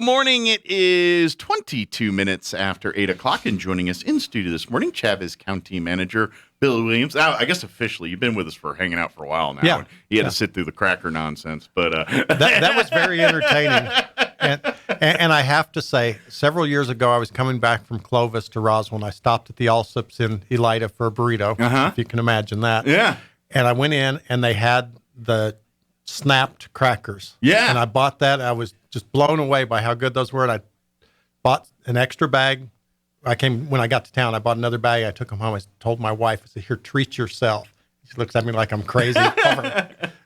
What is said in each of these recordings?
Morning. It is 22 minutes after 8 o'clock, and joining us in studio this morning, Chaves County Manager Bill Williams. Now, I guess officially, you've been with us for hanging out for a while now. Yeah. He had to sit through the cracker nonsense, but that was very entertaining. And I have to say, several years ago, I was coming back from Clovis to Roswell, and I stopped at the Allsup's in Elida for a burrito, if you can imagine that. Yeah. And I went in, and they had the snapped crackers. Yeah. And I bought that. I was just blown away by how good those were. And I bought an extra bag. When I got to town, I bought another bag. I took them home. I told my wife, I said, here, treat yourself. She looks at me like I'm crazy.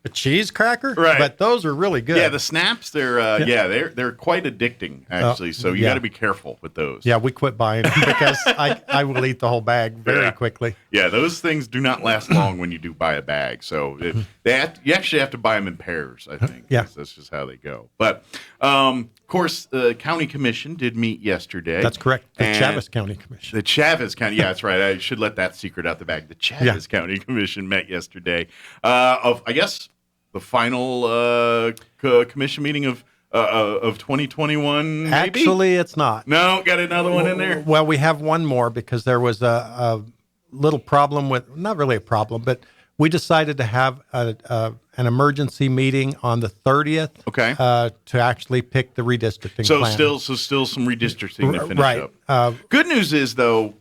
A cheese cracker? Right. But those are really good. Yeah, the snaps, they're quite addicting, actually. So you got to be careful with those. Yeah, we quit buying them because I will eat the whole bag very quickly. Yeah, those things do not last long when you do buy a bag. So you actually have to buy them in pairs, I think. Yeah. That's just how they go. But, of course, the county commission did meet yesterday. That's correct. The Chaves County Commission. The Chaves County, yeah, that's right. I should let that secret out the bag. The Chaves County Commission met yesterday I guess, the final commission meeting of 2021, maybe? Actually, it's not. No, got another one in there? Well, we have one more because there was a little problem not really a problem, but we decided to have an emergency meeting on the 30th to actually pick the redistricting plan. Still some redistricting to finish right. up. Good news is, though,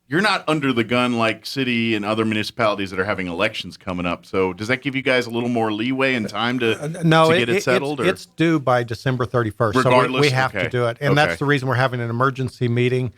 you're not under the gun like city and other municipalities that are having elections coming up. So does that give you guys a little more leeway and time to get it settled? It's due by December 31st. Regardless? So we have to do it. And that's the reason we're having an emergency meeting.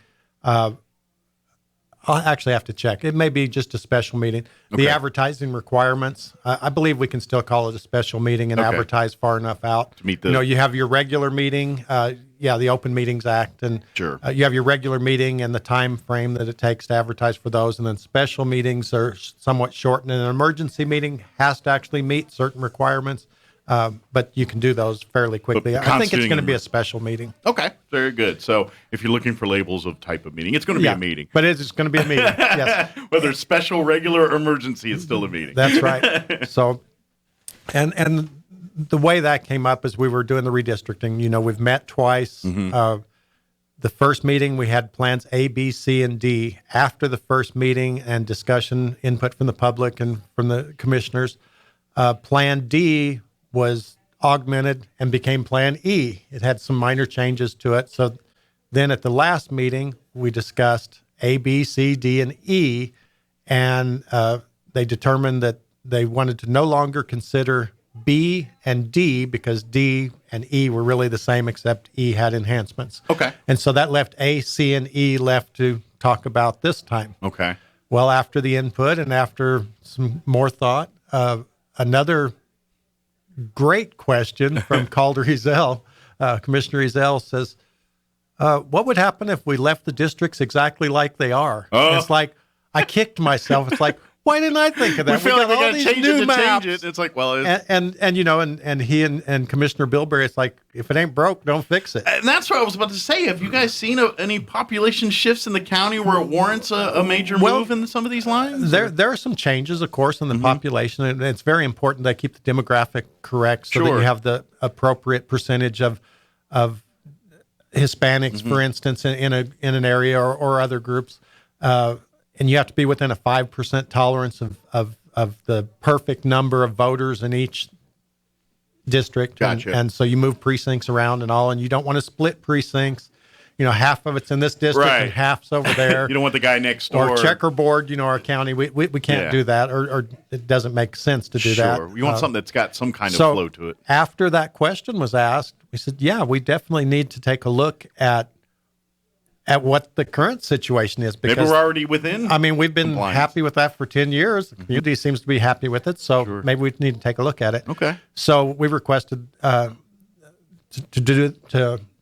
I'll actually have to check. It may be just a special meeting. The advertising requirements, I believe we can still call it a special meeting and advertise far enough out. To meet you have your regular meeting, the Open Meetings Act, and you have your regular meeting and the time frame that it takes to advertise for those, and then special meetings are somewhat shortened, and an emergency meeting has to actually meet certain requirements. But you can do those fairly quickly. I think it's going to be a special meeting. Okay, very good. So if you're looking for labels of type of meeting, it's going to be a meeting. But it's going to be a meeting, yes. Whether it's special, regular, or emergency, it's still a meeting. That's right. So, and the way that came up is we were doing the redistricting. We've met twice. The first meeting, we had plans A, B, C, and D. After the first meeting and discussion, input from the public and from the commissioners, Plan D was augmented and became Plan E. It had some minor changes to it. So then at the last meeting, we discussed A, B, C, D, and E, and they determined that they wanted to no longer consider B and D because D and E were really the same, except E had enhancements. Okay. And so that left A, C, and E left to talk about this time. Okay. Well, after the input and after some more thought, another great question from Calder Ezel. Commissioner Ezel says, what would happen if we left the districts exactly like they are? And it's like, I kicked myself. It's like, why didn't I think of that? We feel like we got to change it to maps. change it. It's like, well, and he and Commissioner Bilberry, it's like, if it ain't broke, don't fix it. And that's what I was about to say. Have you guys seen any population shifts in the county where it warrants a major move in some of these lines? There are some changes, of course, in the population, and it's very important that keep the demographic correct so that you have the appropriate percentage of Hispanics, for instance, in an area or other groups. And you have to be within a 5% tolerance of the perfect number of voters in each district. Gotcha. And so you move precincts around and you don't want to split precincts. Half of it's in this district and half's over there. You don't want the guy next door. Or checkerboard, our county. We can't do that, or it doesn't make sense to do that. You want something that's got some kind of flow to it. After that question was asked, we said, we definitely need to take a look at what the current situation is. Because maybe we're already within. I mean, we've been happy with that for 10 years. The community seems to be happy with it. So maybe we need to take a look at it. Okay. So we requested to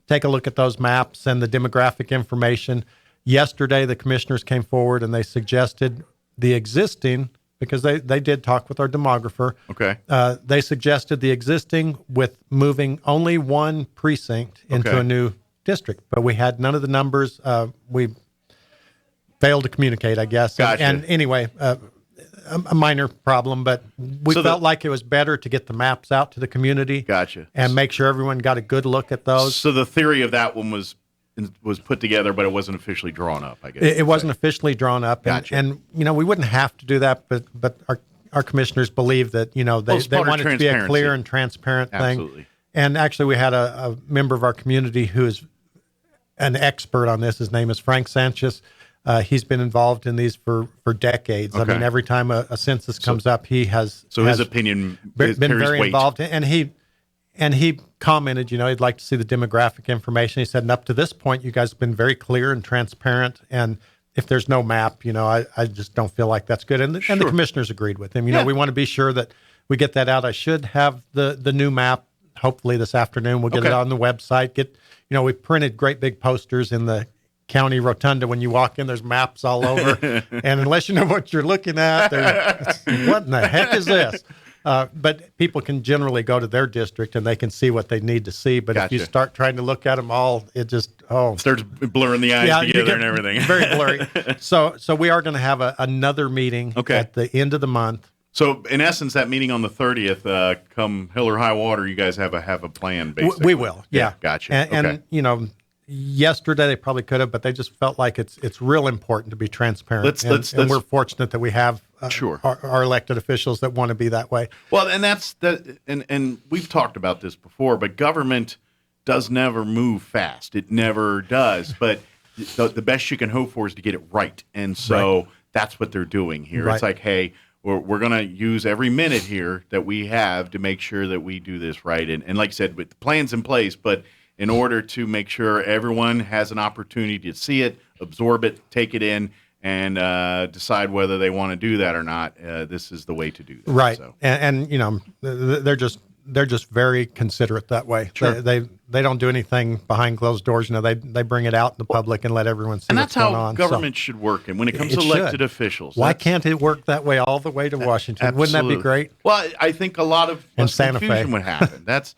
take a look at those maps and the demographic information. Yesterday, the commissioners came forward and they suggested the existing, because they did talk with our demographer. Okay. They suggested the existing with moving only one precinct into a new district, but we had none of the numbers. We failed to communicate, I guess. Gotcha. And anyway, a minor problem, but we felt like it was better to get the maps out to the community. Gotcha. And make sure everyone got a good look at those. So the theory of that one was put together, but it wasn't officially drawn up, I guess. It wasn't officially drawn up. Gotcha. And we wouldn't have to do that, but our commissioners believe that, they want it to be a clear and transparent thing. Absolutely. And actually, we had a member of our community who is an expert on this. His name is Frank Sanchez. He's been involved in these for decades. Okay. I mean, every time a census comes up, he has. So his opinion been very weight. involved, and he commented, he'd like to see the demographic information. He said, and up to this point, you guys have been very clear and transparent. And if there's no map, I just don't feel like that's good. And the commissioners agreed with him. We want to be sure that we get that out. I should have the new map. Hopefully this afternoon we'll get it on the website. We printed great big posters in the county rotunda. When you walk in, there's maps all over. And unless you know what you're looking at, what in the heck is this? But people can generally go to their district and they can see what they need to see. But if you start trying to look at them all, it just, starts blurring the eyes together and everything. Very blurry. So we are going to have another meeting at the end of the month. So in essence, that meeting on the 30th, come hell or high water, you guys have a plan, basically. We will, yeah. Gotcha. And yesterday they probably could have, but they just felt like it's real important to be transparent. And we're fortunate that we have our elected officials that want to be that way. Well, and that's and we've talked about this before, but government does never move fast. It never does. But the best you can hope for is to get it right. And so that's what they're doing here. Right. It's like, hey, we're going to use every minute here that we have to make sure that we do this right. And like I said, with the plans in place, but in order to make sure everyone has an opportunity to see it, absorb it, take it in, and decide whether they want to do that or not, this is the way to do that. Right. So. And they're just very considerate that way. Sure. They don't do anything behind closed doors. They bring it out in the public and let everyone see what's going on. And that's how government should work. And when it comes to elected officials. Why can't it work that way all the way to Washington? Absolutely. Wouldn't that be great? Well, I think a lot of confusion would happen. That's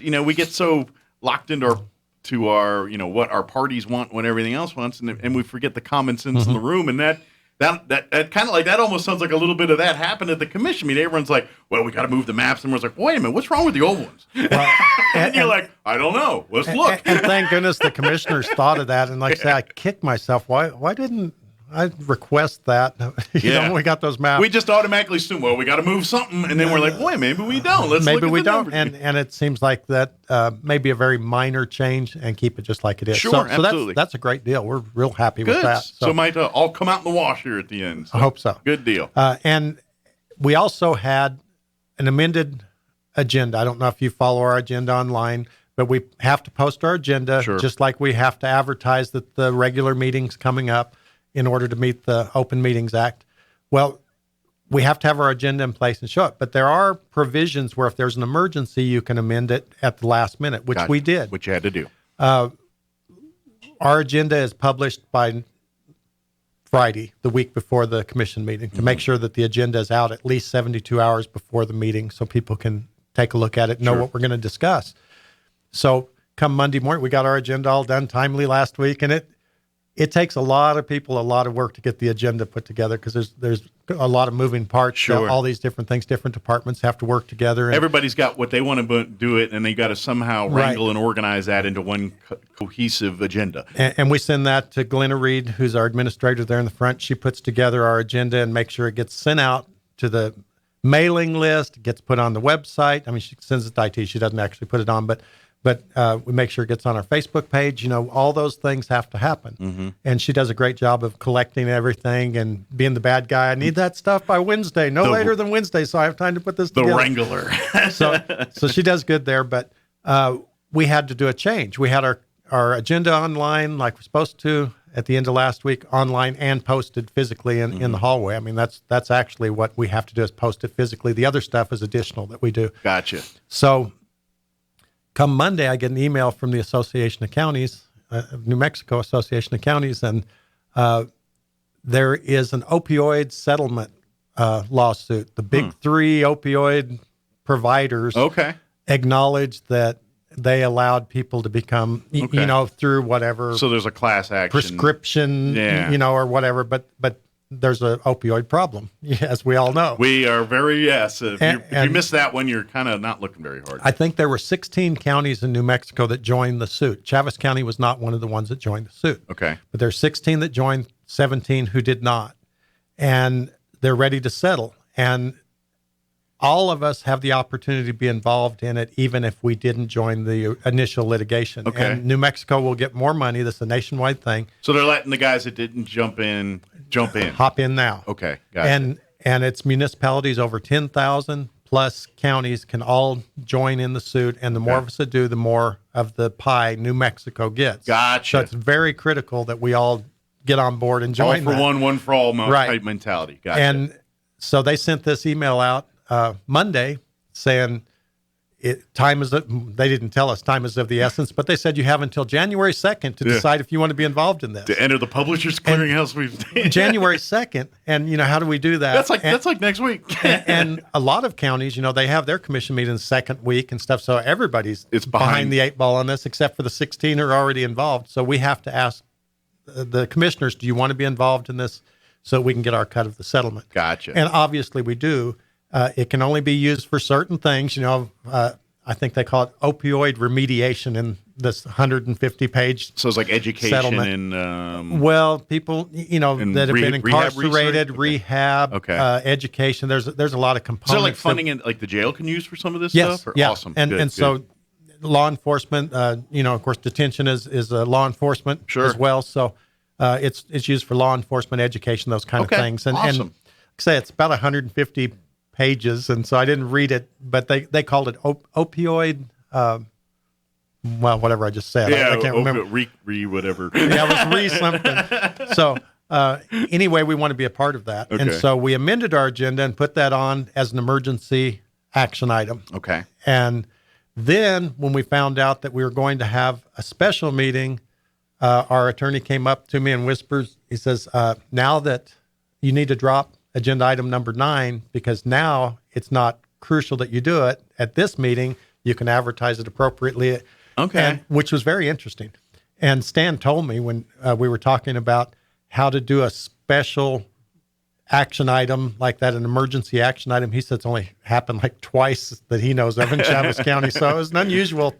we get so locked into our what our parties want, what everything else wants, and we forget the common sense in the room, and that kind of like that almost sounds like a little bit of that happened at the commission. I mean, everyone's like, well, we got to move the maps, and everyone's like, wait a minute, what's wrong with the old ones? Well, and you're like, I don't know. Let's look. And thank goodness the commissioners thought of that. And like I say, I kicked myself. Why didn't I request that? We got those maps. We just automatically assume, well, we got to move something, and then we're like, boy, maybe we don't. Let's maybe look at we the don't. numbers. And it seems like that may be a very minor change, and keep it just like it is. Sure, so absolutely. That's a great deal. We're real happy Good. with that. So it might all come out in the wash here at the end. So. I hope so. Good deal. And we also had an amended agenda. I don't know if you follow our agenda online, but we have to post our agenda just like we have to advertise that the regular meeting's coming up in order to meet the Open Meetings Act. Well, we have to have our agenda in place and show it. But there are provisions where if there's an emergency, you can amend it at the last minute, which we did. Which you had to do. Our agenda is published by Friday, the week before the commission meeting, to make sure that the agenda is out at least 72 hours before the meeting so people can take a look at it and know what we're going to discuss. So come Monday morning, we got our agenda all done timely last week, and it takes a lot of people a lot of work to get the agenda put together because there's a lot of moving parts. Sure. All these different things, different departments have to work together. Everybody's got what they want to do it, and they got to somehow wrangle and organize that into one cohesive agenda. And we send that to Glenna Reed, who's our administrator there in the front. She puts together our agenda and makes sure it gets sent out to the mailing list, gets put on the website. I mean, she sends it to IT. She doesn't actually put it on, but we make sure it gets on our Facebook page. All those things have to happen. Mm-hmm. And she does a great job of collecting everything and being the bad guy. I need that stuff by Wednesday, later than Wednesday, so I have time to put this together. The wrangler. so she does good there, but we had to do a change. We had our agenda online like we're supposed to at the end of last week, online and posted physically in the hallway. I mean, that's actually what we have to do is post it physically. The other stuff is additional that we do. Gotcha. So come Monday, I get an email from the Association of Counties, New Mexico Association of Counties, and there is an opioid settlement lawsuit. The big three opioid providers acknowledged that they allowed people to become, through whatever. So there's a class action. Prescription, or whatever. But there's an opioid problem, as we all know. We are very, yes. If you And miss that one, you're kind of not looking very hard. I think there were 16 counties in New Mexico that joined the suit. Chaves County was not one of the ones that joined the suit. Okay. But there's 16 that joined, 17 who did not. And they're ready to settle. And all of us have the opportunity to be involved in it, even if we didn't join the initial litigation. Okay. And New Mexico will get more money. This is a nationwide thing. So they're letting the guys that didn't jump in. Hop in now. Okay, gotcha. And it's municipalities over 10,000 plus counties can all join in the suit. And the more of us that do, the more of the pie New Mexico gets. Gotcha. So it's very critical that we all get on board and join. All for that. one for all Right. type mentality. Gotcha. And so they sent this email out Monday saying they didn't tell us time is of the essence, but they said you have until January 2nd to decide if you want to be involved in this. To enter the Publishers Clearinghouse, we've January 2nd. And, how do we do that? That's like next week. And a lot of counties, they have their commission meetings second week and stuff. So everybody's behind the eight ball on this, except for the 16 who are already involved. So we have to ask the commissioners, do you want to be involved in this so we can get our cut of the settlement? Gotcha. And obviously we do. It can only be used for certain things. I think they call it opioid remediation in this 150-page. So it's like education settlement. and people that have been incarcerated, rehab, education. There's a lot of components. So like funding in like the jail can use for some of this yes, stuff? Yeah. Awesome. And so law enforcement, of course, detention is law enforcement as well. So it's used for law enforcement, education, those kind of things. And awesome. And say it's about 150 pages, and so I didn't read it, but they called it opioid. Whatever I just said, I can't remember. Whatever. Yeah, it was something. So anyway, we want to be a part of that, and so we amended our agenda and put that on as an emergency action item. Okay. And then when we found out that we were going to have a special meeting, our attorney came up to me and whispers. He says, "Now that you need to drop agenda item number 9, because now it's not crucial that you do it at this meeting. You can advertise it appropriately." Okay. Which was very interesting. And Stan told me when we were talking about how to do a special action item like that, an emergency action item. He said it's only happened like twice that he knows of in Chaves County. So it was an unusual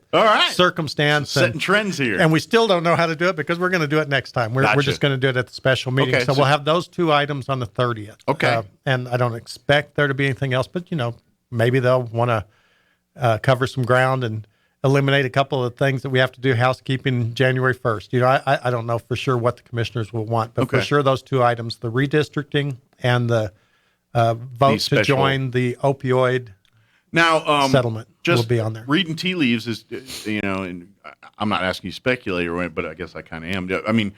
circumstance. Setting trends here. And we still don't know how to do it because we're going to do it next time. We're just going to do it at the special meeting. Okay, so we'll have those 2 items on the 30th. Okay. And I don't expect there to be anything else, but, maybe they'll want to cover some ground and eliminate a couple of things that we have to do housekeeping January 1st. I don't know for sure what the commissioners will want, but for sure those 2 items, the redistricting and the vote to join the opioid settlement will be on there. Reading tea leaves is, and I'm not asking you to speculate or what, but I guess I kind of am. I mean,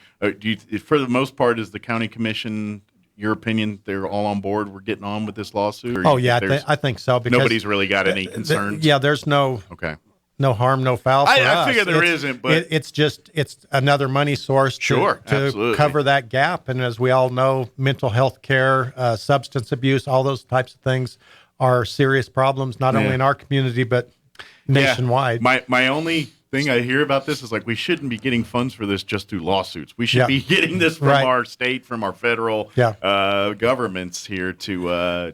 for the most part, is the county commission, your opinion, they're all on board? We're getting on with this lawsuit? I think so. Because nobody's really got any concerns? There's no harm, no foul for us. I figure there isn't, but it's another money source to cover that gap. And as we all know, mental health care, substance abuse, all those types of things are serious problems, not only in our community, but nationwide. My only thing I hear about this is like, we shouldn't be getting funds for this just through lawsuits. We should be getting this from our state, from our federal governments here to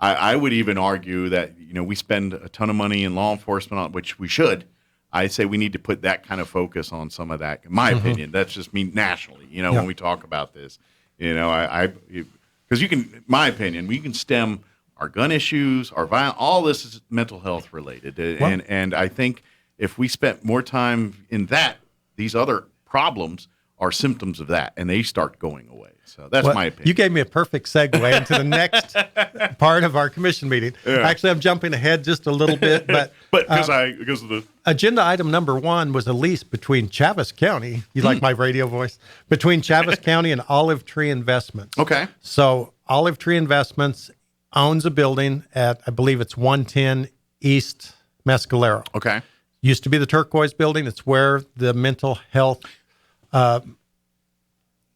I would even argue that, we spend a ton of money in law enforcement, on which we should. I say we need to put that kind of focus on some of that. In my opinion, that's just me nationally, when we talk about this, because my opinion, we can stem our gun issues, our violence, all this is mental health related. And I think if we spent more time in that, these other problems are symptoms of that, and they start going away. So that's my opinion. You gave me a perfect segue into the next part of our commission meeting. Yeah. Actually, I'm jumping ahead just a little bit, but because of the agenda item number 1 was a lease between Chaves County. You like my radio voice? Between Chaves County and Olive Tree Investments. Okay. So Olive Tree Investments owns a building at, I believe it's 110 East Mescalero. Okay. Used to be the Turquoise Building. It's where the mental health not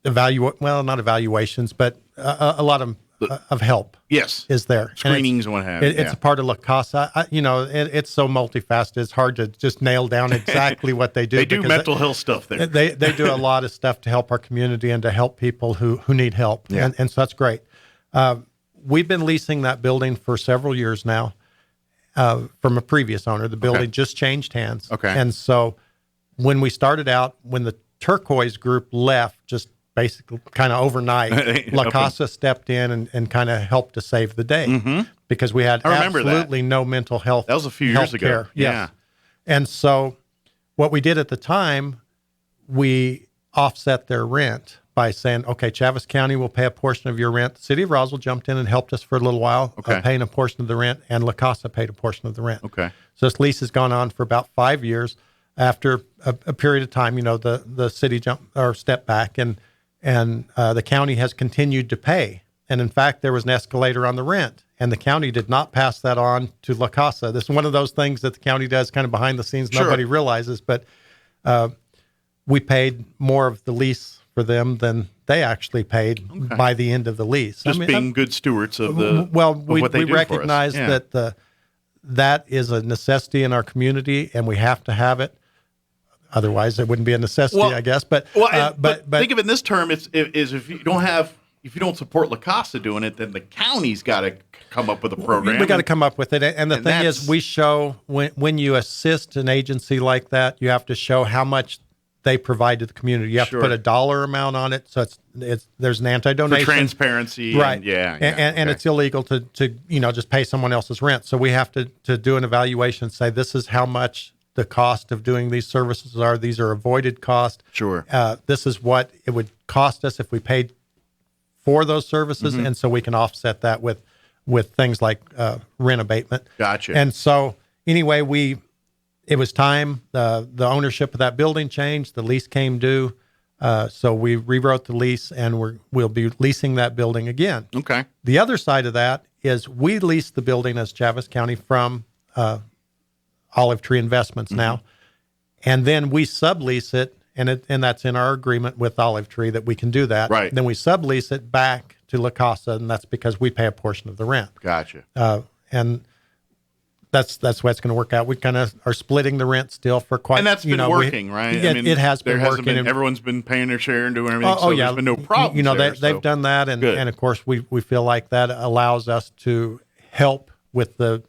evaluations, but a lot of of help. Yes. Is there. Screenings and what have you. It's a part of La Casa. It's so multifaceted. It's hard to just nail down exactly what they do. They do mental health stuff there. They do a lot of stuff to help our community and to help people who need help. Yeah. And so that's great. We've been leasing that building for several years now from a previous owner. The building just changed hands. Okay. And so when we started out, when the Turquoise group left, just basically kind of overnight, La Casa stepped in and kind of helped to save the day because we had absolutely no mental health. That was a few years ago. Care. Yeah. Yes. And so what we did at the time, we offset their rent by saying, okay, Chaves County will pay a portion of your rent. The city of Roswell jumped in and helped us for a little while, paying a portion of the rent, and La Casa paid a portion of the rent. Okay. So this lease has gone on for about 5 years. After a period of time, the city stepped back and the county has continued to pay. And in fact, there was an escalator on the rent, and the county did not pass that on to La Casa. This is one of those things that the county does kind of behind the scenes. Sure. Nobody realizes, but we paid more of the lease for them than they actually paid by the end of the lease. Just being good stewards of the we what they do recognize for us. Yeah. that is a necessity in our community, and we have to have it. Otherwise, it wouldn't be a necessity, I guess. But think of it in this term: if you don't support La Casa doing it, then the county's got to come up with a program. We got to come up with it. And the thing is, we show when you assist an agency like that, you have to show how much they provide to the community. You have to put a dollar amount on it, so there's an anti-donation for transparency, right? And it's illegal to just pay someone else's rent. So we have to do an evaluation and say this is how much the cost of doing these services are. These are avoided costs. Sure. This is what it would cost us if we paid for those services, and so we can offset that with things like rent abatement. Gotcha. And so anyway, it was time. The ownership of that building changed. The lease came due, so we rewrote the lease, and we'll be leasing that building again. Okay. The other side of that is we lease the building as Chaves County from Olive Tree Investments now, and then we sublease it, and that's in our agreement with Olive Tree that we can do that. Right. Then we sublease it back to La Casa, and that's because we pay a portion of the rent. Gotcha. And that's the way it's going to work out. We kind of are splitting the rent still for quite. And that's been working, right? It has been working. Everyone's been paying their share and doing everything. There's been no problem. They've done that, and of course we feel like that allows us to help with the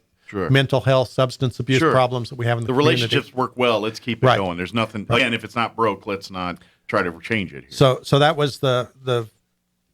mental health, substance abuse problems that we have in the community. Relationships work well. Let's keep it going. There's nothing. Again, if it's not broke, let's not try to change it here. So that was the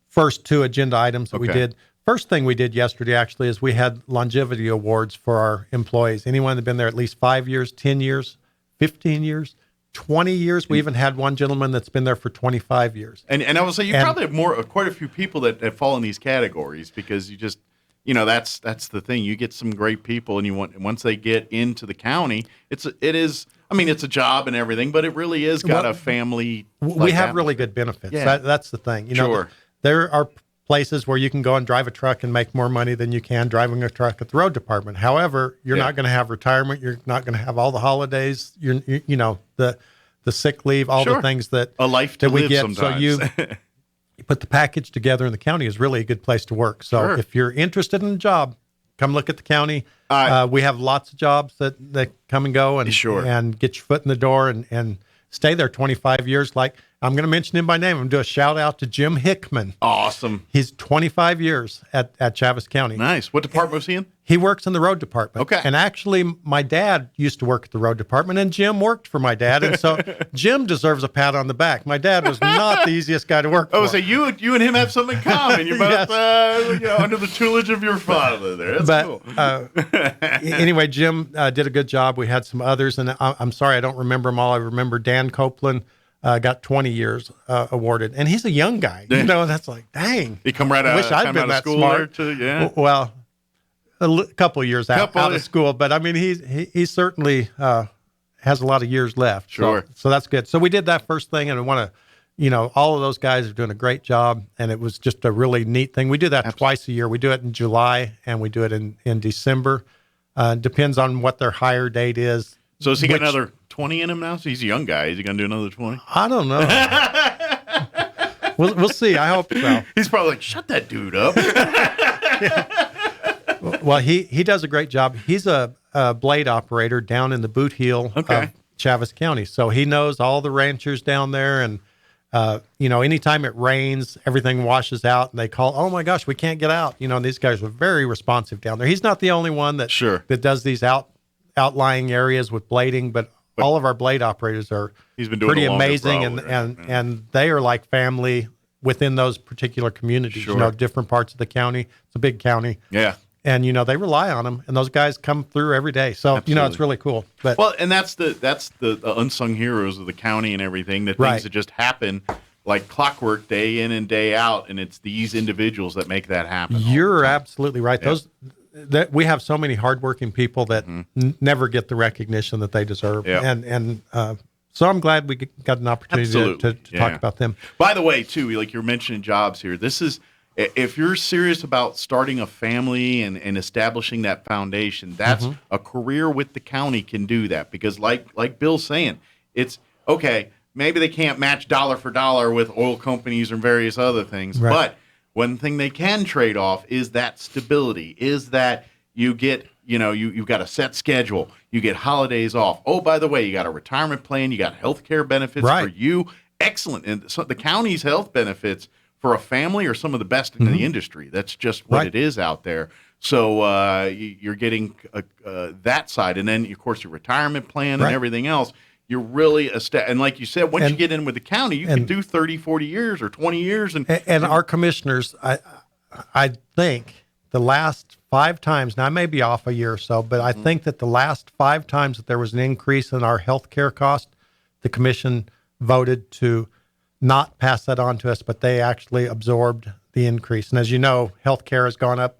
first two agenda items that we did. First thing we did yesterday actually is we had longevity awards for our employees. Anyone that's been there at least 5 years, 10 years, 15 years, 20 years. We even had one gentleman that's been there for 25 years. And I would say you probably have quite a few people that fall in these categories because you just. That's the thing. You get some great people, and once they get into the county, it's a job and everything, but it really is got a family. We have really good benefits. Yeah. That's the thing. Sure. There are places where you can go and drive a truck and make more money than you can driving a truck at the road department. However, you're not going to have retirement. You're not going to have all the holidays. The sick leave, all the things that a life to we live get. sometimes. So you put the package together in the county is really a good place to work. So if you're interested in a job, come look at the county. We have lots of jobs that come and go and get your foot in the door and stay there 25 years. Like I'm going to mention him by name. I'm going to do a shout out to Jim Hickman. Awesome. He's 25 years at Chaves County. Nice. What department was he in? He works in the road department. Okay. And actually, my dad used to work at the road department, and Jim worked for my dad. And so Jim deserves a pat on the back. My dad was not the easiest guy to work for. Oh, so you and him have something in common. You're both under the tutelage of your father there. That's cool. Anyway, Jim did a good job. We had some others, and I'm sorry I don't remember them all. I remember Dan Copeland. Got 20 years awarded, and he's a young guy. That's like, dang. He come right out. I wish I'd been that smart. Well, a couple of years out of school, but I mean, he certainly has a lot of years left. Sure. So that's good. So we did that first thing, and I want to, all of those guys are doing a great job, and it was just a really neat thing. We do that twice a year. We do it in July, and we do it in December. Depends on what their hire date is. So has he got another 20 in him now? So he's a young guy. Is he going to do another 20? I don't know. We'll see. I hope so. He's probably like, shut that dude up. Well, he does a great job. He's a blade operator down in the boot heel of Chaves County. So he knows all the ranchers down there. And, anytime it rains, everything washes out and they call, oh my gosh, we can't get out. And these guys are very responsive down there. He's not the only one that does these outlying areas with blading, but all of our blade operators are pretty amazing. And they are like family within those particular communities, different parts of the county. It's a big county. Yeah. And, they rely on them, and those guys come through every day. So, it's really cool. But and that's the unsung heroes of the county and everything, the things that just happen like clockwork day in and day out, and it's these individuals that make that happen. You're absolutely right. That we have so many hardworking people that never get the recognition that they deserve. And so I'm glad we got an opportunity to talk about them. By the way, too, like you're mentioning jobs here, this is, if you're serious about starting a family and establishing that foundation, that's a career with the county can do that. Because like Bill's saying, it's okay, maybe they can't match dollar for dollar with oil companies and various other things, but one thing they can trade off is that stability, is that you get, you've got a set schedule, you get holidays off. Oh, by the way, you got a retirement plan, you got health care benefits for you. Excellent. And so the county's health benefits for a family are some of the best in the industry. That's just what it is out there. So you're getting that side. And then, of course, your retirement plan and everything else. You're really and like you said, once you get in with the county, you can do 30, 40 years or 20 years. And our commissioners, I think the last 5 times, now I may be off a year or so, but I think that the last 5 times that there was an increase in our health care cost, the commission voted to not pass that on to us, but they actually absorbed the increase. And as you know, healthcare has gone up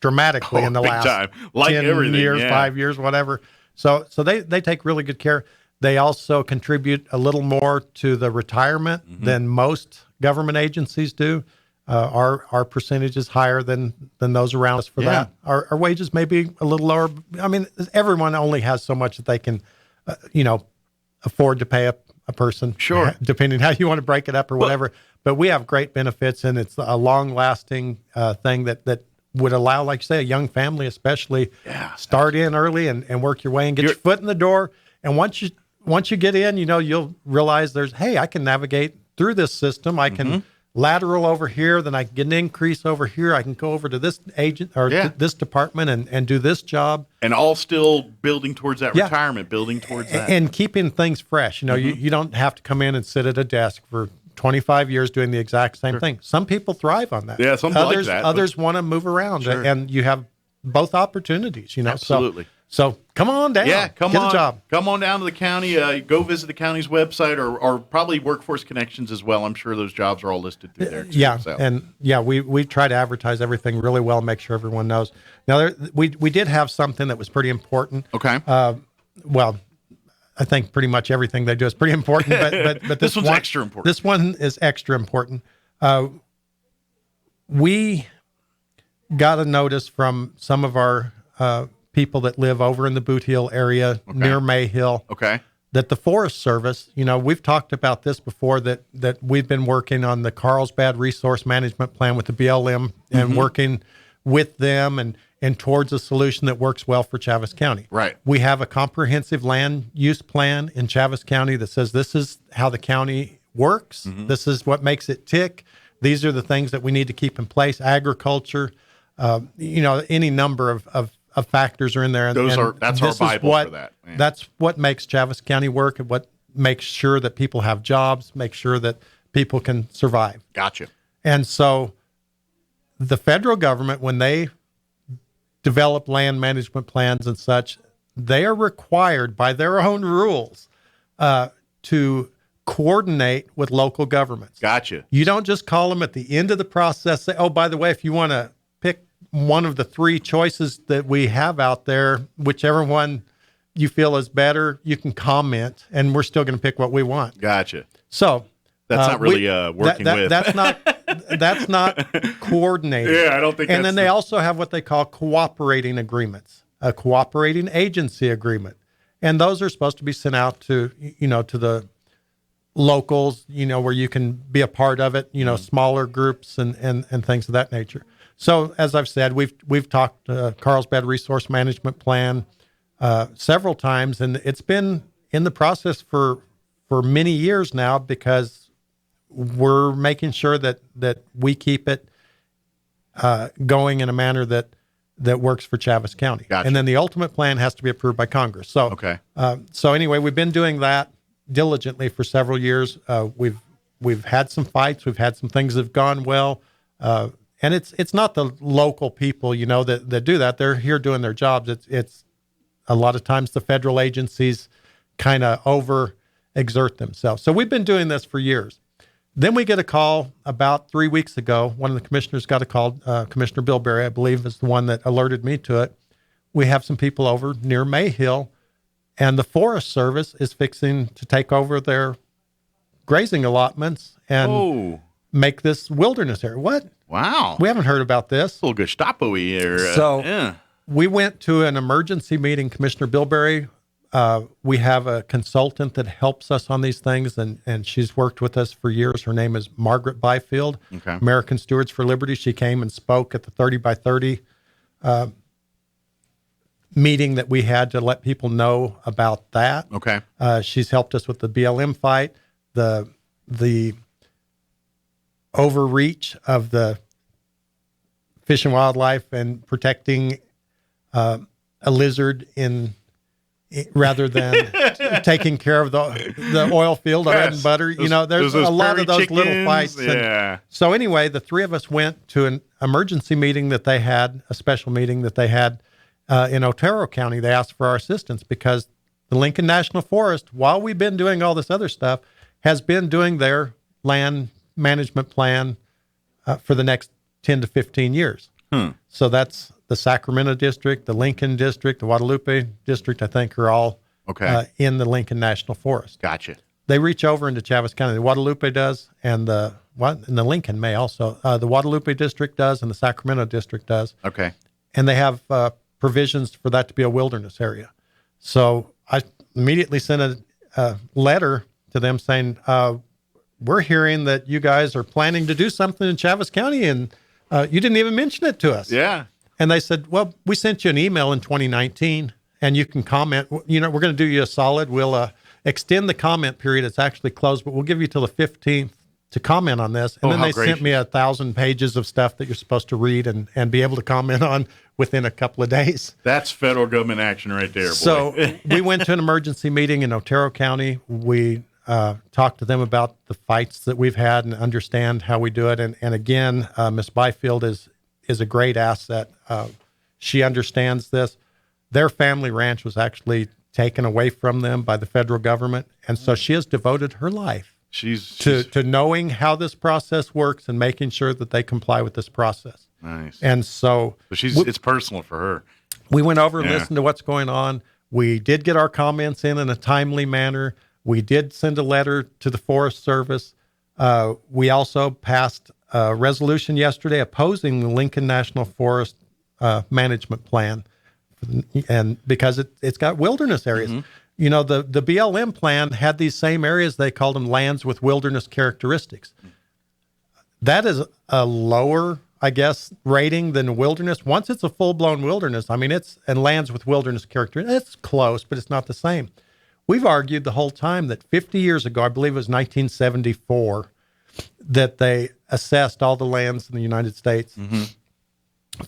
dramatically in the last 10 years, 5 years, whatever. So they take really good care. They also contribute a little more to the retirement than most government agencies do. Our percentage is higher than those around us for that. Our wages may be a little lower. I mean, everyone only has so much that they can, afford to pay a person, depending how you want to break it up or whatever. But we have great benefits, and it's a long-lasting thing that would allow, like you say, a young family especially, start in early and work your way and get your foot in the door. And once you get in, you'll realize I can navigate through this system. I can lateral over here, then I can get an increase over here. I can go over to this agent or to this department and do this job. And all still building towards that retirement, building towards that. And keeping things fresh. You don't have to come in and sit at a desk for 25 years doing the exact same thing. Some people thrive on that. Yeah, some like that. Others want to move around, and you have both opportunities, Absolutely. So come on down. Yeah, Get a job. Come on down to the county. Go visit the county's website or probably Workforce Connections as well. I'm sure those jobs are all listed through there too. We try to advertise everything really well, make sure everyone knows. Now, we did have something that was pretty important. Okay. Well, I think pretty much everything they do is pretty important, but this one's extra important. This one is extra important. We got a notice from some of our people that live over in the Boot Heel area near Mayhill. That the Forest Service, we've talked about this before, that we've been working on the Carlsbad Resource Management Plan with the BLM and working with them and towards a solution that works well for Chaves County. Right. We have a comprehensive land use plan in Chaves County that says this is how the county works. This is what makes it tick. These are the things that we need to keep in place. Agriculture, any number of factors are in there. That's our Bible for that. Man. That's what makes Chaves County work, and what makes sure that people have jobs, make sure that people can survive. Gotcha. And so the federal government, when they develop land management plans and such, they are required by their own rules to coordinate with local governments. Gotcha. You don't just call them at the end of the process, say, oh, by the way, if you want to pick one of the 3 choices that we have out there, whichever one you feel is better, you can comment, and we're still going to pick what we want. Gotcha. So that's not really working with. That's not coordinated. Yeah, I don't think. And then they also have what they call cooperating agreements, a cooperating agency agreement, and those are supposed to be sent out to to locals, where you can be a part of it, smaller groups and things of that nature. So as I've said, we've talked Carlsbad Resource Management Plan several times, and it's been in the process for many years now, because we're making sure that we keep it going in a manner that works for Chaves County. Gotcha. And then the ultimate plan has to be approved by Congress. So, okay. So anyway, we've been doing that diligently for several years. We've had some fights. We've had some things that have gone well. And it's not the local people, that do that. They're here doing their jobs. It's a lot of times the federal agencies kind of overexert themselves. So we've been doing this for years. Then we get a call about 3 weeks ago. One of the commissioners got a call. Commissioner Bill Berry, I believe, is the one that alerted me to it. We have some people over near Mayhill, and the Forest Service is fixing to take over their grazing allotments and make this wilderness area. What? Wow. We haven't heard about this. A little Gestapo-y here. So we went to an emergency meeting. Commissioner Bill Berry, we have a consultant that helps us on these things, and she's worked with us for years. Her name is Margaret Byfield, American Stewards for Liberty. She came and spoke at the 30 by 30 meeting that we had to let people know about that. Okay. She's helped us with the BLM fight, the overreach of the Fish and Wildlife and protecting a lizard rather than taking care of the oil field, the bread and butter. There's a lot of those little fights. Yeah. So anyway, the three of us went to an emergency meeting that they had, a special meeting that they had in Otero County. They asked for our assistance because the Lincoln National Forest, while we've been doing all this other stuff, has been doing their land management plan for the next 10 to 15 years. So that's the Sacramento District, the Lincoln District, the Guadalupe District, I think, are all in the Lincoln National Forest. Gotcha. They reach over into Chaves County. The Guadalupe does, and the Lincoln may also. The Guadalupe District does, and the Sacramento District does. Okay. And they have provisions for that to be a wilderness area. So I immediately sent a letter to them saying, we're hearing that you guys are planning to do something in Chaves County, and you didn't even mention it to us. Yeah. And they said, well, we sent you an email in 2019, and you can comment. We're going to do you a solid. We'll extend the comment period. It's actually closed, but we'll give you till the 15th to comment on this. And then they sent me 1,000 pages of stuff that you're supposed to read and be able to comment on within a couple of days. That's federal government action right there, boy. So we went to an emergency meeting in Otero County. We talk to them about the fights that we've had and understand how we do it. And again, Ms. Byfield is a great asset. She understands this. Their family ranch was actually taken away from them by the federal government. And so she has devoted her life to knowing how this process works and making sure that they comply with this process. Nice. And so it's personal for her. We went over and listened to what's going on. We did get our comments in a timely manner. We did send a letter to the Forest Service. We also passed a resolution yesterday opposing the Lincoln National Forest management plan, and because it's got wilderness areas. The BLM plan had these same areas. They called them lands with wilderness characteristics. That is a lower, I guess, rating than wilderness. Once it's a full-blown wilderness, and lands with wilderness characteristics, it's close, but it's not the same. We've argued the whole time that 50 years ago, I believe it was 1974, that they assessed all the lands in the United States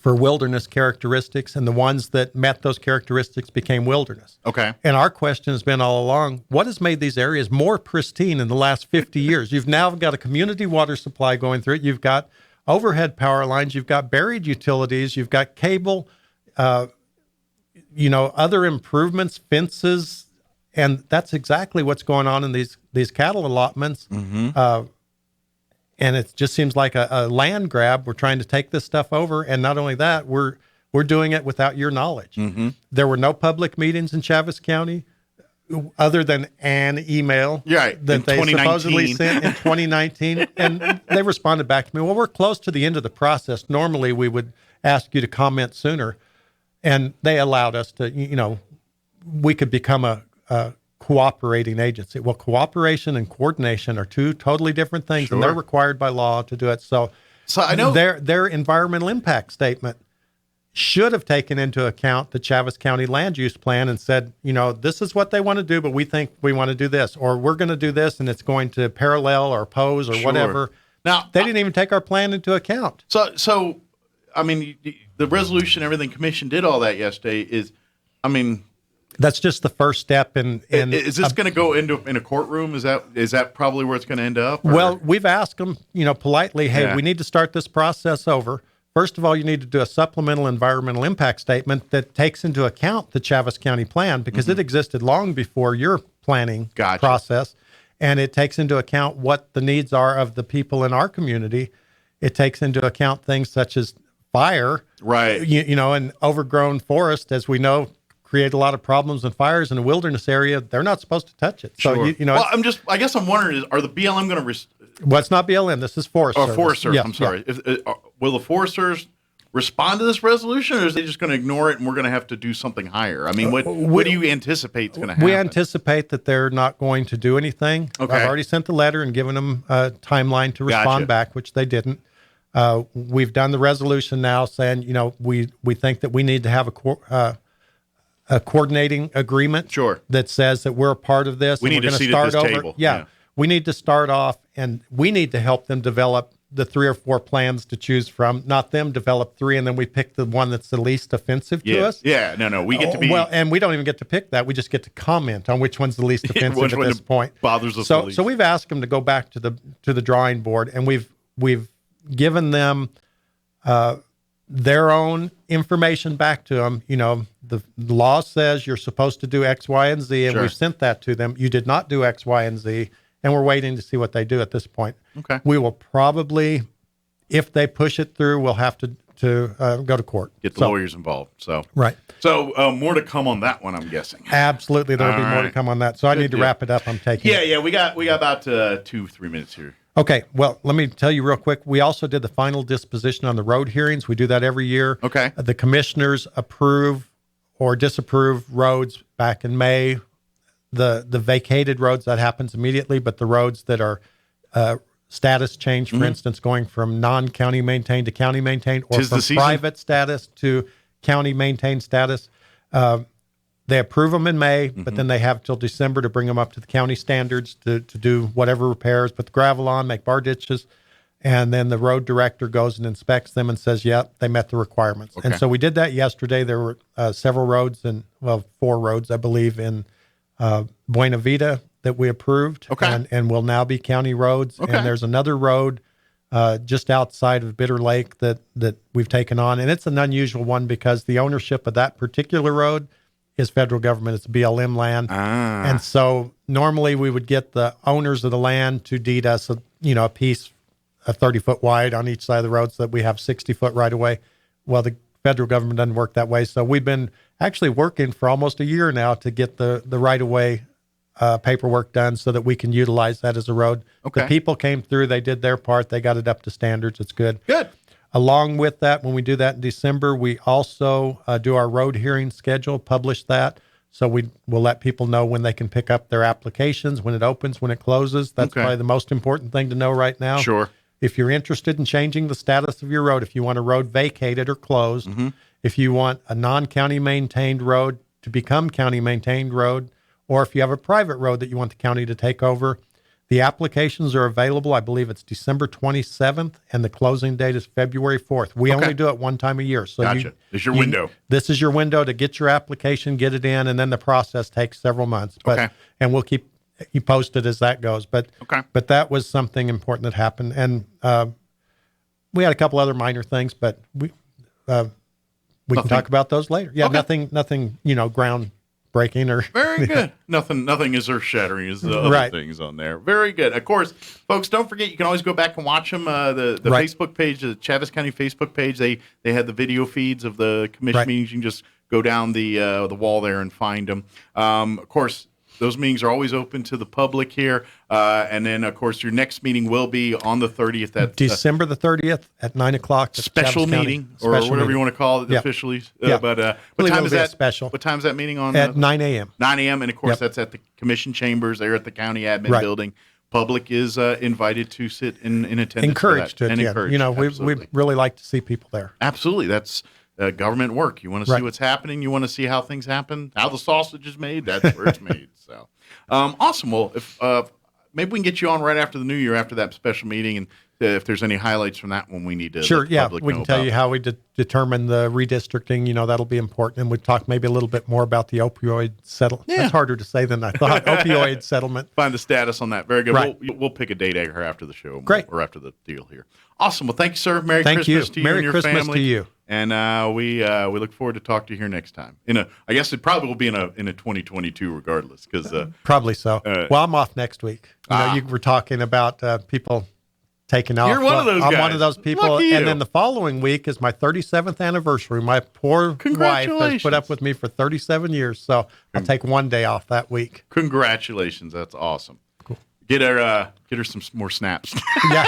for wilderness characteristics, and the ones that met those characteristics became wilderness. Okay. And our question has been all along, what has made these areas more pristine in the last 50 years? You've now got a community water supply going through it. You've got overhead power lines. You've got buried utilities. You've got cable, other improvements, fences. And that's exactly what's going on in these cattle allotments. And it just seems like a land grab. We're trying to take this stuff over. And not only that, we're doing it without your knowledge. There were no public meetings in Chaves County other than an email that they supposedly sent in 2019. And they responded back to me, well, we're close to the end of the process. Normally, we would ask you to comment sooner. And they allowed us to, we could become a cooperating agency. Well, cooperation and coordination are two totally different things, and they're required by law to do it. So I know their environmental impact statement should have taken into account the Chaves County land use plan and said, this is what they want to do, but we think we want to do this, or we're going to do this, and it's going to parallel or oppose or whatever. Now, they didn't even take our plan into account. So, I mean, the resolution, everything, commission did all that yesterday. That's just the first step. Is this going to go in a courtroom? Is that probably where it's going to end up? Or? Well, we've asked them, politely, hey, we need to start this process over. First of all, you need to do a supplemental environmental impact statement that takes into account the Chaves County plan, because it existed long before your planning process, and it takes into account what the needs are of the people in our community. It takes into account things such as fire, right? And overgrown forest, as we know, create a lot of problems and fires in a wilderness area. They're not supposed to touch it. So, well, I guess I'm wondering, are the BLM going to well, it's not BLM. This is Forest Service. Forest Service. Yeah, I'm sorry. Will the foresters respond to this resolution, or is they just going to ignore it and we're going to have to do something higher? I mean, what do you anticipate is going to happen? We anticipate that they're not going to do anything. Okay. I've already sent the letter and given them a timeline to respond back, which they didn't. We've done the resolution now saying, we think that we need to have a coordinating agreement that says that we're a part of this. We need to see at this table. Yeah. We need to start off, and we need to help them develop the 3 or 4 plans to choose from, not them develop 3, and then we pick the one that's the least offensive to us. Yeah, no, we get to be... Well, and we don't even get to pick that. We just get to comment on which one's the least offensive at this point. Bothers us the least. So we've asked them to go back to the drawing board, and we've given them their own information back to them. The law says you're supposed to do X, Y, and Z, and we've sent that to them. You did not do X, Y, and Z. And we're waiting to see what they do at this point. Okay. We will probably, if they push it through, we'll have to go to court. Get the lawyers involved. Right. So more to come on that one, I'm guessing. Absolutely, there'll be more to come on that. So I need to wrap it up. I'm taking. Yeah. We got about 2-3 minutes here. Okay. Well, let me tell you real quick. We also did the final disposition on the road hearings. We do that every year. Okay. The commissioners approve or disapprove roads back in May. The vacated roads, that happens immediately, but the roads that are status change, for instance, going from non-county maintained to county maintained, or from private status to county maintained status, they approve them in May, but then they have till December to bring them up to the county standards to do whatever repairs, put the gravel on, make bar ditches, and then the road director goes and inspects them and says, they met the requirements. Okay. And so we did that yesterday. There were several roads, 4 roads, I believe, in Buena Vita that we approved, and will now be county roads. Okay. And there's another road just outside of Bitter Lake that we've taken on, and it's an unusual one because the ownership of that particular road is federal government. It's BLM land, and so normally we would get the owners of the land to deed us a piece 30 foot wide on each side of the road so that we have 60 foot right of way. Well, the federal government doesn't work that way, so we've been actually working for almost a year now to get the right-of-way paperwork done so that we can utilize that as a road. Okay. The people came through, they did their part, they got it up to standards. It's good. Good. Along with that, when we do that in December, we also do our road hearing schedule, publish that. So we'll let people know when they can pick up their applications, when it opens, when it closes. That's probably the most important thing to know right now. Sure. If you're interested in changing the status of your road, if you want a road vacated or closed, if you want a non-county maintained road to become county maintained road, or if you have a private road that you want the county to take over, the applications are available. I believe it's December 27th, and the closing date is February 4th. We only do it one time a year. So gotcha. It's your window. This is your window to get your application, get it in, and then the process takes several months. And we'll keep you posted as that goes. But that was something important that happened. And we had a couple other minor things, but we can talk about those later. Yeah, nothing, groundbreaking or very good. Nothing is earth shattering as the other things on there. Very good. Of course, folks, don't forget you can always go back and watch them. The Facebook page, the Chaves County Facebook page, they had the video feeds of the commission meetings. You can just go down the wall there and find them. Of course, those meetings are always open to the public here. And then, of course, your next meeting will be on the 30th at December the 30th at 9 o'clock. at special Chaves County. meeting or Special whatever meeting. you want to call it Yep. officially. Yep. But what Believe time it'll is be a that? special. What time is that meeting on? At 9 a.m. 9 a.m. And of course, Yep. that's at the commission chambers there at the county admin Right. building. Public is invited to sit in attendance. for Encouraged that. to And attend. encouraged, You know, we absolutely. really like to see people there. Absolutely. That's government work. You want to see Right. what's happening. You want to see how things happen, how the sausage is made. That's where it's made. So awesome. Well, if maybe we can get you on right after the new year, after that special meeting, and if there's any highlights from that one we need to Sure, let the yeah, public we know can tell about. you how we determine the redistricting. You know, that'll be important. And we'll talk maybe a little bit more about the opioid settlement. Yeah. That's harder to say than I thought. Opioid settlement. Find the status on that. Very good. Right. We'll pick a date after the show. Great. Or after the deal here. Awesome. Well, thank you, sir. Merry Thank Christmas you. to you Merry and your Christmas family. to you. And we look forward to talk to you here next time. I guess it probably will be in a 2022 regardless, because Probably so. Well, I'm off next week. You know, you were talking about people taking off. You're one of Well, those I'm guys. one of those people. Lucky you. And then the following week is my 37th anniversary. My poor wife has Congratulations. put up with me for 37 years. So I'll take one day off that week. Congratulations. That's awesome. Cool. Get her some more snaps. Yeah.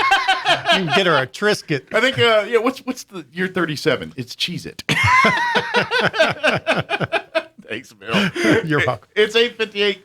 You can get her a Triscuit. I think what's the year 37? It's Cheez-It. Thanks, Bill. You're welcome. It's 8:58.